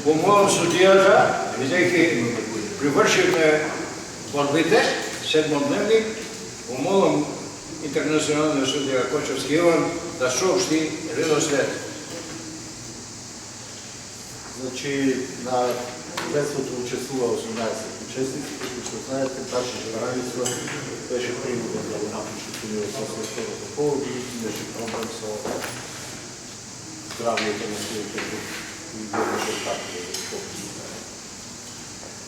Помолам судијата, бидејќи привршивме борбите, седмодневни, помолам интернационалниот судија Кочовски Иван да соопшти редослед. Значи, на предството учествува 18 учесници, како што знаете, Таши Жевраница беше принуден да го напуши турнирот со световното коло, и имаше проблем со здравјето на своите и беше така да го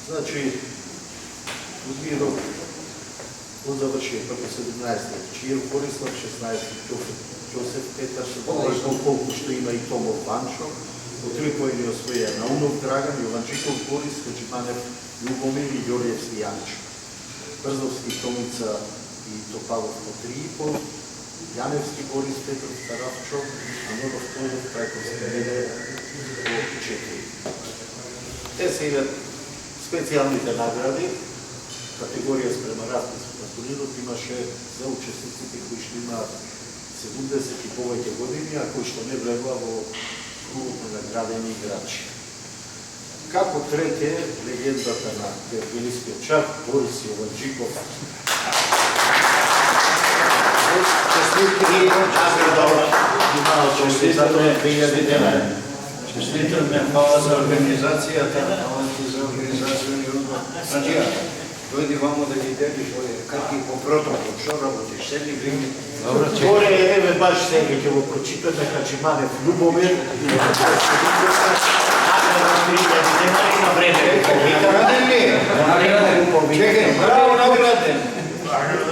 Значи, Будвиров, он заврши прво 17-ти, Чиев Борислав 16-ти, Јосеф Петаршев, колку што има и Томо Панчо, од 3 поени освоја Наунов Драган, Јованчиков Борис, Хаджиманев Љубомир и Ѓорѓевски Јанчо. Брзовски Томица и Топалов по 3,5, Јаневски Борис, Петров Таравчо, Анодов Тојдов, Трајковски Меде по 4. Те се идат специјалните награди, категорија спрема расписот на турнирот имаше за учесниците кои што имаат 70 и повеќе години, а кои што не влегува во кругот на наградени играчи. Како трете, легендата на Гергелискиот чак, Борис Јованчиков. Честитаме, хвала за организацијата, за организацијни одбор. Значи, дојди вамо да ги делиш карти по протокол, што работиш, седни гривни. Горе, еве баш сега ќе го прочитаме Хаджиманев Љубомир. Има време. Награден ли е? Чекай, браво награден.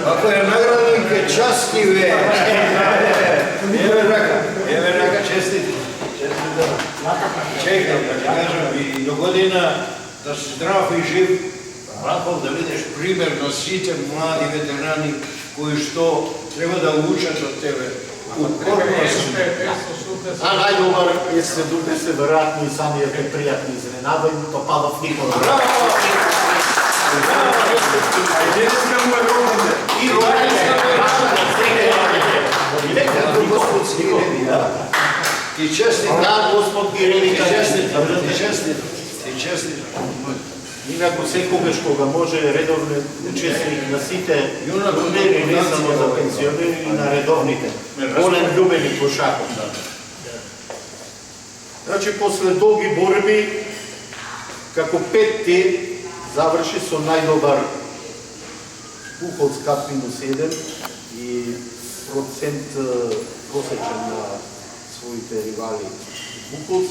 Ако е награден, ке части ве. Еве рака, честити. Чекай, да ти кажам, и до година да си здрав и жив, ваков да видиш пример на сите млади ветерани кои што треба да учат од тебе. Упорност. А најдобар е 70 веројатно и самиот е пријатни изненада и Топалов Никола. Браво! И честни, да, Господ ги реди, и честни. Инаку секогаш кога може редовно учесник на сите турнири, не само за пенсионери, и на редовните. Волен љубени кошакот. Значи, после долги борби, како петти, заврши со најдобар Бухолц кап -1 и процент просечен на своите ривали Бухолц,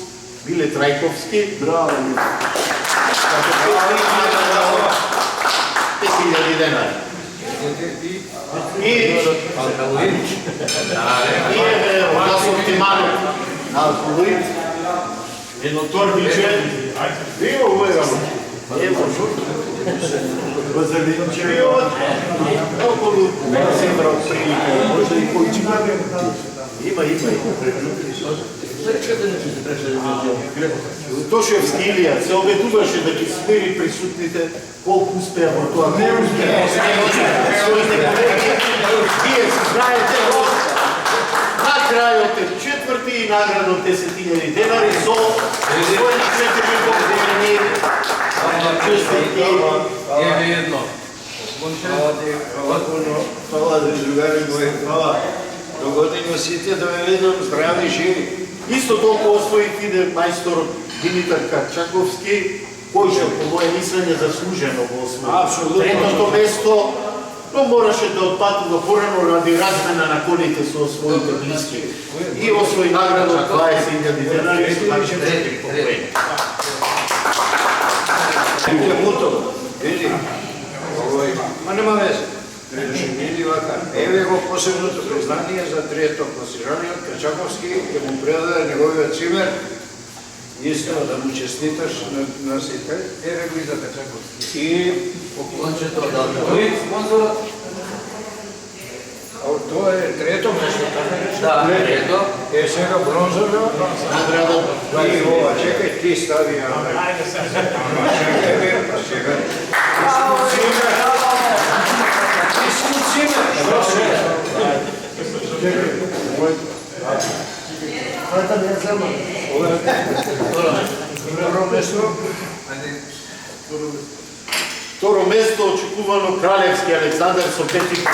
Биле Трајковски. Браво! 5.000 денари. И еве Одасов Тиманов на Алкулуит, едно торбиче, био увегано. Ево, Базалинче, околу севра од прилика, може и којчина. Има. Тошевски Илија се обетуваше да ги смири присутните, колку успеа во тоа. Не успеа. Своите колеги, вие се знаете, на крајот е четврти и награда од 10.000 денари со своите четири години. Еве едно. Фала да другари мои, фала. До година сите да ме видам здрави, живи. Исто толку освои иде мајсторот Димитар Карчаковски, кој што по моје мислење заслужено го освои. Апсолутно. Третото место, но мораше да отпатува порано ради размена на коните со своите блиски. И освои награда од 20.000 денари, значи трети поглед. Мутово, види, ма нема везе. Види вака, еве го посебното признание за трето класираниот Карчаковски, ќе му предаде неговиот цимер. Искам да му честиташ на сите. Еве го и за Карчаковски. И поклончето од Кој спонзорот? Тоа е трето место, така рече? Да, трето. Е, сега бронзово. Награда. И ова, чекај, ти стави. Чекај, бе, па сега. Ти си му цимер. Што се? Којата не е зема? Второ место. Второ место очекувано Кралевски Александар со 5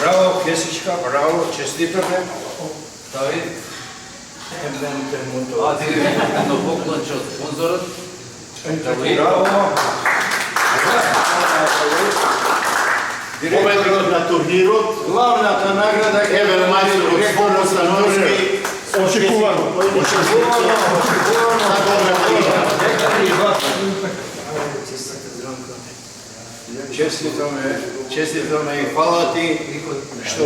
Браво, Кесичка, браво, честитаме. Стави. А, ти едно поклонче од спонзорот. Браво. победникот на турнирот. Главната награда е Еве мајстор од спорно становище. Очекувано. Честитаме и фала ти. Што?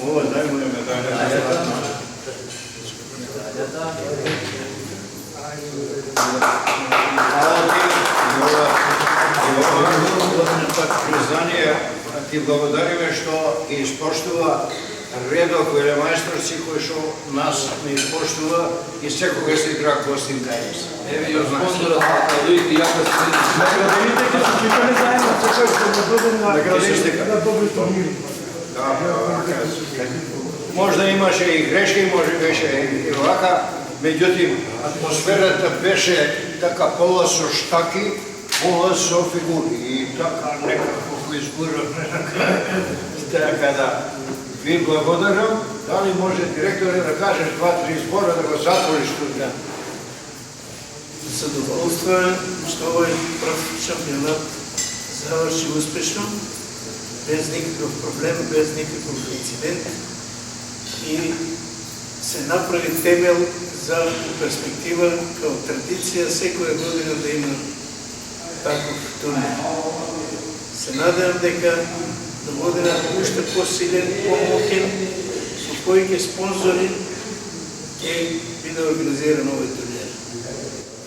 Ова, дај му медаља. Признание, ти благодариме што ги испоштува редок велемајсторци кои што нас не испоштува и секогаш се игра гостин кај нас. Еве и од спонзорот на Луити јака се Наградите ќе се чекале заедно, секој ќе не дојде на добри турнири. Можда имаше и грешки, може беше и вака, меѓутоа атмосферата беше така пола со штаки, пола со фигури и така некако го изборуваме. Така да ви благодарам. Дали може директоре да кажеш 2-3 збора да го затвориш тука? Задоволство е што овој прв шампионат заврши успешно, без никаков проблем, без никаков инцидент и се направи темел за перспектива као традиција секоја година да има таков турнир. Се надевам дека до година уште посилен, помокен, со кои ќе спонзори ќе биде организиран овој турнир.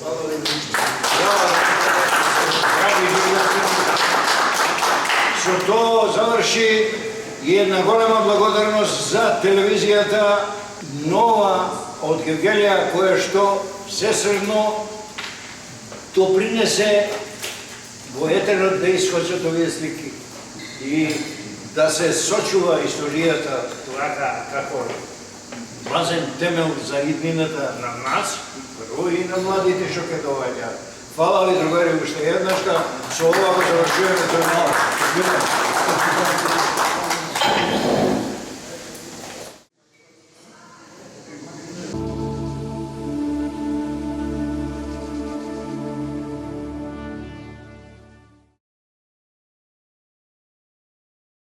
Фала ви. Со тоа заврши и една голема благодарност за телевизијата нова од Гевгелија, која што всесредно допринесе во етерот да искочат овие слики и да се сочува историјата туака како важен темел за иднината на нас, прво и на младите што ќе доаѓаат. Фала ви, другари, уште еднашка, со ова го завршуваме тој нов.